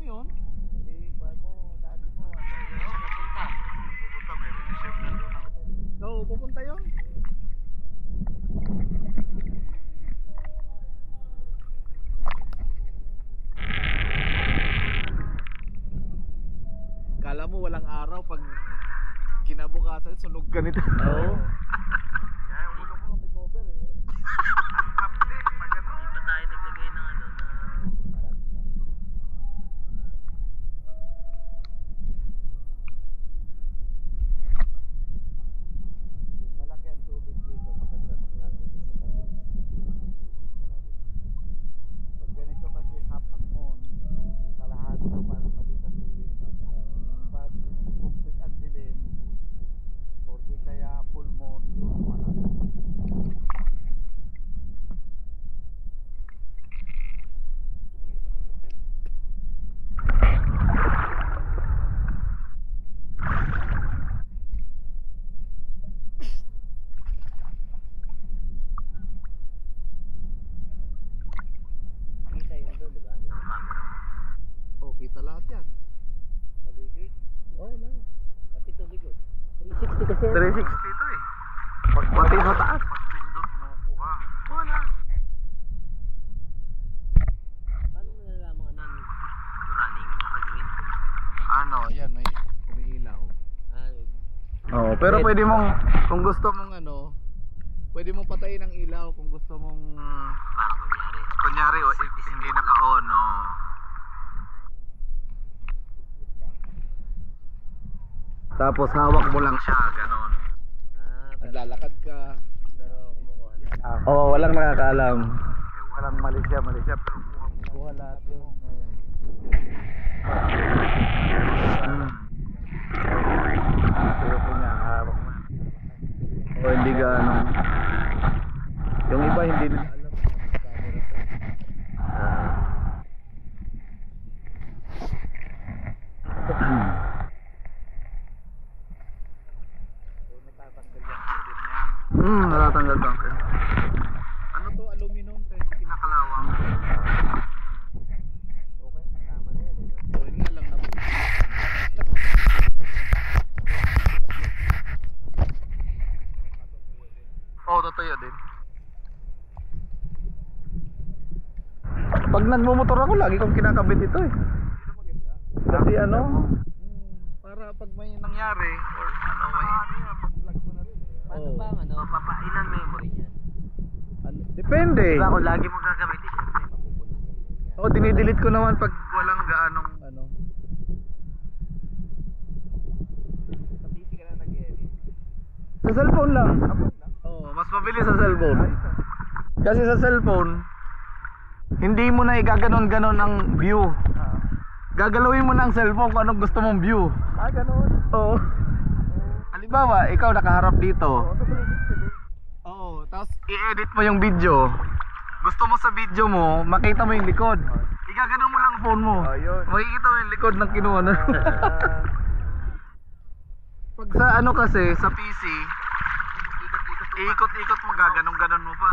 yun? Hindi, mo, dati mo, pupunta, may reserve na doon ako. Oo, pupunta yun. Kala mo walang araw pag kinabukasan sunog ka nito. Oo. Kaya yung ulo ko may cover eh. Ang hapde, magano. Hindi pa tayo naglagay ng ano na malaki ang tubig dito, maganda maglakay dito sa tabi. Pag ganito kasi half ang moon, kalahati ko parang maliit ang tubig. Pag complete ang dilim, or di kaya full moon, yun malaki. kita yung doon, di ba? Yung camera. Oh, kita lahat yan. Maligid. Oo, lahat. Pati ito likod. 360 kasi. 360 ito eh. Pati sa taas. Pag pindot mo, kuha. Wala. Paano mo nalalaman na running naka-green? Ano, yan may umiilaw. Ah, Oo, pero pwede mong kung gusto mong ano, pwede mong patayin ang ilaw kung gusto mong parang kunyari hindi naka-on, no. Tapos hawak mo lang siya, ganon. Naglalakad ka. pero kumukuha na. Oo, walang nakakaalam. Walang Malaysia, pero kuha lahat yun. Pero po niya, hawak mo. O hindi gaano. Yung iba hindi nila alam na camera to. Natatanggal ba? Ano to, aluminum pero hindi kinakalawang. Okay, tama na yan. So yun nga lang naman. Oo, totoo din. Pag nagmumotor ako, lagi kong kinakabit ito eh. Kasi ano, para pag may nangyari or ano may Pag-vlog mo na rin eh. Paano ba ang ano, papailan memory niyan? depende. Diba kung lagi mo gagamitin, syempre mapupunin yan. Oo, dinidelete ko naman pag walang gaanong ano. Sa PC ka na nag-edit. Sa cellphone lang. Oo, mas mabilis sa cellphone. Kasi sa cellphone, hindi mo na igaganon-ganon ang view. Gagalawin mo na ang cellphone kung anong gusto mong view. Ganun. Oo. Halimbawa, ikaw nakaharap dito. Sa 360 din. Oo, tapos i-edit mo yung video. Gusto mo sa video mo, makita mo yung likod. Igaganon mo lang ang phone mo. Yun. Makikita mo yung likod ng kinuha na. Pag sa ano kasi, sa PC, ikot-ikot mo, gaganong-ganon mo pa.